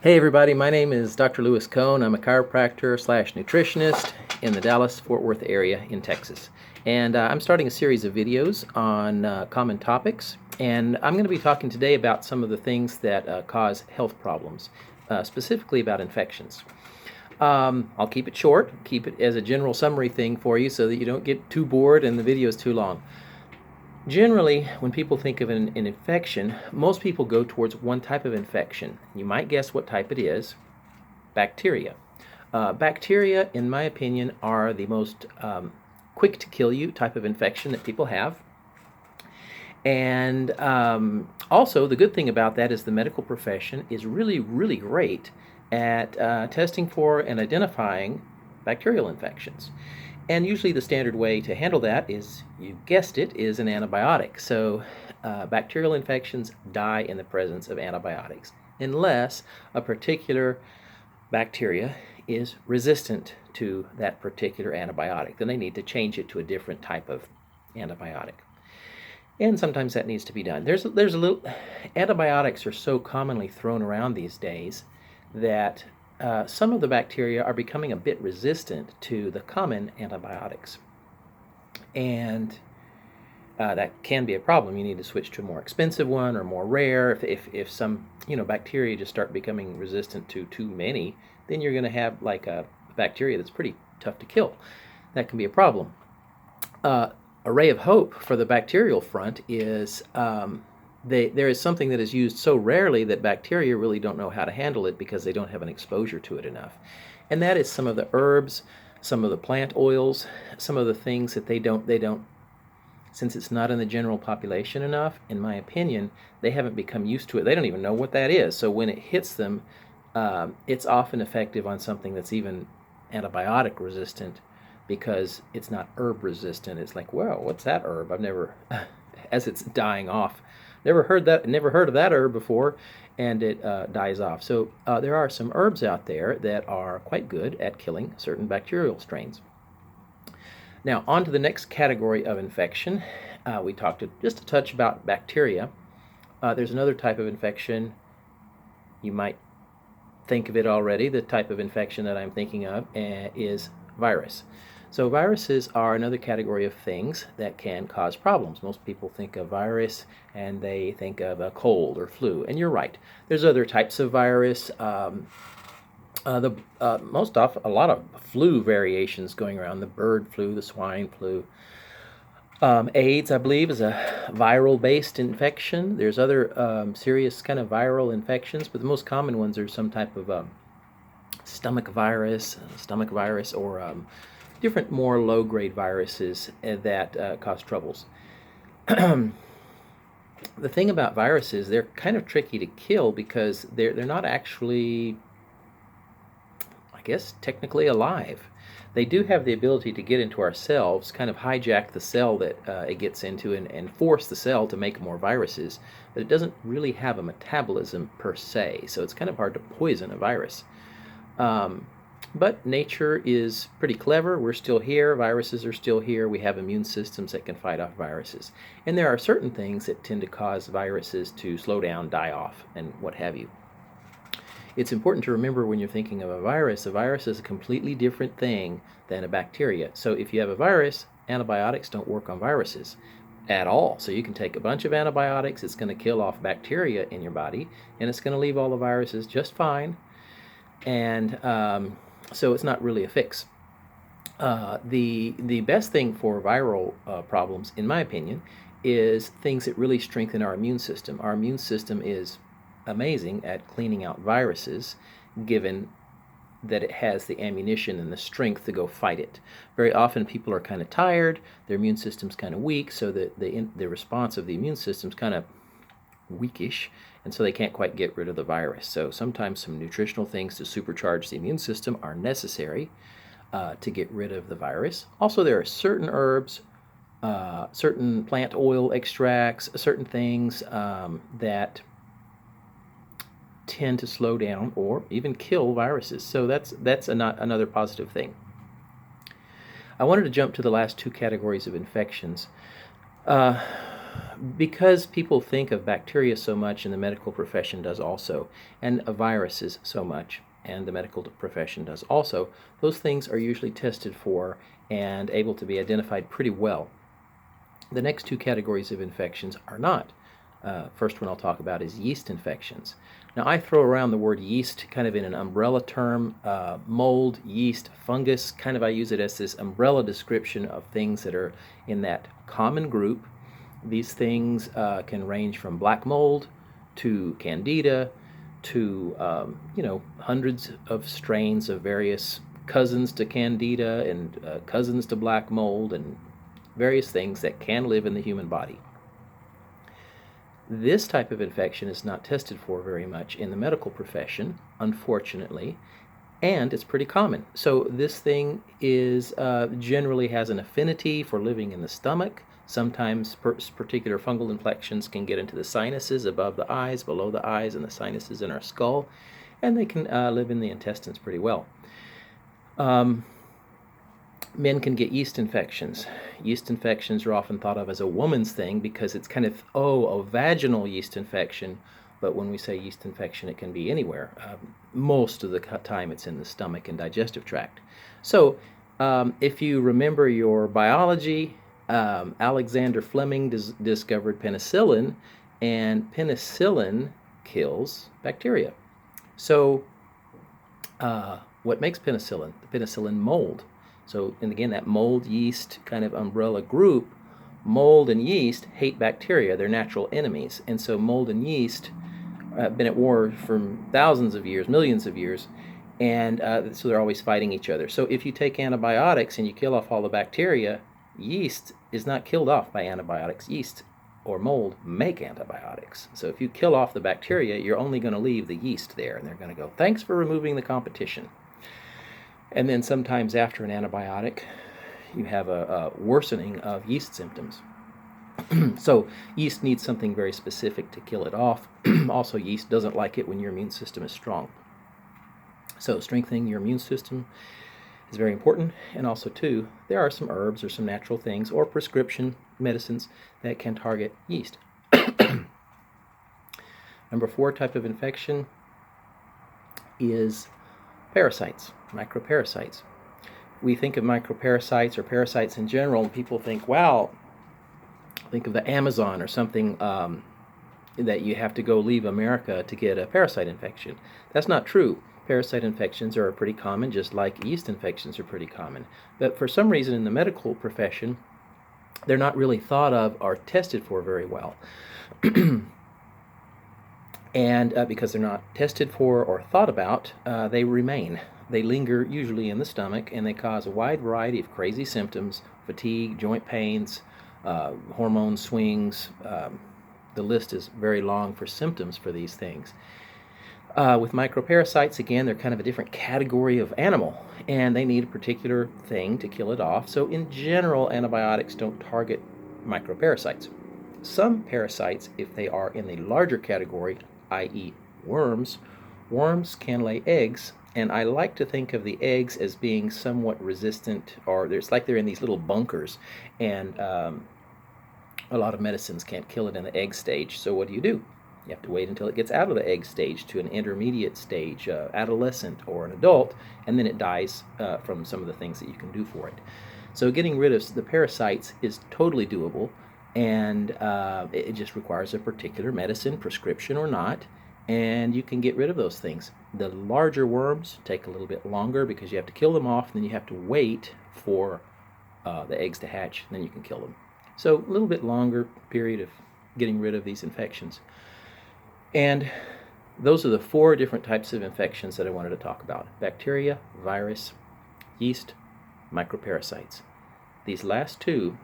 Hey everybody, my name is Dr. Lewis Cohn. I'm a chiropractor slash nutritionist in the Dallas-Fort Worth area in Texas. And I'm starting a series of videos on common topics. And I'm going to be talking today about some of the things that cause health problems, specifically about infections. I'll keep it short, keep it as a general summary thing for you so that you don't get too bored and the video is too long. Generally, when people think of an infection, most people go towards one type of infection. You might guess what type it is: bacteria. Bacteria, in my opinion, are the most quick to kill you type of infection that people have. And also, the good thing about that is the medical profession is really, really great at testing for and identifying bacterial infections. And usually the standard way to handle that is, you guessed it, is an antibiotic. So bacterial infections die in the presence of antibiotics, unless a particular bacteria is resistant to that particular antibiotic. Then they need to change it to a different type of antibiotic. And sometimes that needs to be done. There's a little, antibiotics are so commonly thrown around these days that some of the bacteria are becoming a bit resistant to the common antibiotics. And that can be a problem. You need to switch to a more expensive one or more rare. If some bacteria just start becoming resistant to too many, then you're going to have like a bacteria that's pretty tough to kill. That can be a problem. A ray of hope for the bacterial front is there is something that is used so rarely that bacteria really don't know how to handle it because they don't have an exposure to it enough. And that is some of the herbs, some of the plant oils, some of the things that they don't, since it's not in the general population enough, in my opinion, they haven't become used to it. They don't even know what that is. So when it hits them, it's often effective on something that's even antibiotic resistant because it's not herb resistant. It's like, well, what's that herb? I've never, as it's dying off, never heard of that herb before, and it dies off. So there are some herbs out there that are quite good at killing certain bacterial strains. Now, on to the next category of infection. We talked just a touch about bacteria. There's another type of infection. You might think of it already. The type of infection that I'm thinking of is virus. So viruses are another category of things that can cause problems. Most people think of virus and they think of a cold or flu, and you're right. There's other types of virus. A lot of flu variations going around: the bird flu, the swine flu. AIDS, I believe, is a viral-based infection. There's other serious kind of viral infections, but the most common ones are some type of stomach virus, or different more low-grade viruses that cause troubles. The thing about viruses, they're kind of tricky to kill because they're not actually, I guess, technically alive. They do have the ability to get into our cells, kind of hijack the cell that it gets into and force the cell to make more viruses, but it doesn't really have a metabolism per se, so it's kind of hard to poison a virus. But nature is pretty clever. We're still here. Viruses are still here. We have immune systems that can fight off viruses. And there are certain things that tend to cause viruses to slow down, die off, and what have you. It's important to remember when you're thinking of a virus is a completely different thing than a bacteria. So if you have a virus, antibiotics don't work on viruses at all. So you can take a bunch of antibiotics, it's going to kill off bacteria in your body, and it's going to leave all the viruses just fine. And so it's not really a fix. The best thing for viral problems, in my opinion, is things that really strengthen our immune system. Our immune system is amazing at cleaning out viruses, given that it has the ammunition and the strength to go fight it. Very often people are kind of tired, their immune system's kind of weak, so the response of the immune system's kind of weakish, and so they can't quite get rid of the virus. So sometimes some nutritional things to supercharge the immune system are necessary to get rid of the virus. Also, there are certain herbs, certain plant oil extracts, certain things that tend to slow down or even kill viruses. So that's another positive thing. I wanted to jump to the last two categories of infections. because people think of bacteria so much, and the medical profession does also, and viruses so much, and the medical profession does also, those things are usually tested for and able to be identified pretty well. The next two categories of infections are not. First one I'll talk about is yeast infections. Now, I throw around the word yeast kind of in an umbrella term. Mold, yeast, fungus, kind of I use it as this umbrella description of things that are in that common group. These things can range from black mold to candida to hundreds of strains of various cousins to candida and cousins to black mold and various things that can live in the human body. This type of infection is not tested for very much in the medical profession, unfortunately, and it's pretty common. So this thing is generally has an affinity for living in the stomach. Sometimes particular fungal infections can get into the sinuses above the eyes, below the eyes, and the sinuses in our skull, and they can live in the intestines pretty well. Men can get yeast infections. Yeast infections are often thought of as a woman's thing because it's kind of, a vaginal yeast infection, but when we say yeast infection, it can be anywhere. Most of the time it's in the stomach and digestive tract. So if you remember your biology, Alexander Fleming discovered penicillin, and penicillin kills bacteria. So what makes penicillin? The penicillin mold. So, and again, that mold yeast kind of umbrella group, mold and yeast hate bacteria. They're natural enemies. And so mold and yeast have been at war for thousands of years, millions of years, and so they're always fighting each other. So if you take antibiotics and you kill off all the bacteria, yeast is not killed off by antibiotics. Yeast or mold make antibiotics. So if you kill off the bacteria, you're only going to leave the yeast there, and they're going to go, thanks for removing the competition. And then sometimes after an antibiotic, you have a worsening of yeast symptoms. So yeast needs something very specific to kill it off. Also, yeast doesn't like it when your immune system is strong. So strengthening your immune system is very important. And also, too, there are some herbs or some natural things or prescription medicines that can target yeast. Number 4 type of infection is parasites, microparasites. We think of microparasites or parasites in general, and people think, wow, think of the Amazon or something that you have to go leave America to get a parasite infection. That's not true. Parasite infections are pretty common, just like yeast infections are pretty common. But for some reason in the medical profession, they're not really thought of or tested for very well. And because they're not tested for or thought about, they remain. They linger usually in the stomach, and they cause a wide variety of crazy symptoms: fatigue, joint pains, hormone swings. The list is very long for symptoms for these things. With microparasites, again, they're kind of a different category of animal, and they need a particular thing to kill it off. So in general, antibiotics don't target microparasites. Some parasites, if they are in the larger category, i.e. worms can lay eggs, and I like to think of the eggs as being somewhat resistant, or it's like they're in these little bunkers, and a lot of medicines can't kill it in the egg stage. So what do? You have to wait until it gets out of the egg stage to an intermediate stage, adolescent or an adult, and then it dies from some of the things that you can do for it. So getting rid of the parasites is totally doable, and it just requires a particular medicine, prescription or not, and you can get rid of those things. The larger worms take a little bit longer because you have to kill them off, and then you have to wait for the eggs to hatch, and then you can kill them. So a little bit longer period of getting rid of these infections. And those are the 4 different types of infections that I wanted to talk about: bacteria, virus, yeast, microparasites. These last 2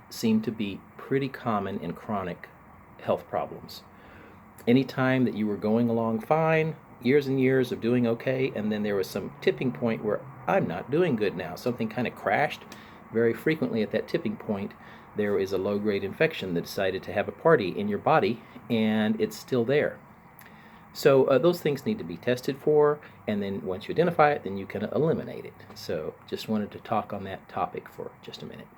seem to be pretty common in chronic health problems. Anytime that you were going along fine, years and years of doing okay, and then there was some tipping point where I'm not doing good now, something kind of crashed, very frequently at that tipping point, there is a low-grade infection that decided to have a party in your body, and it's still there. So those things need to be tested for, and then once you identify it, then you can eliminate it. So just wanted to talk on that topic for just a minute.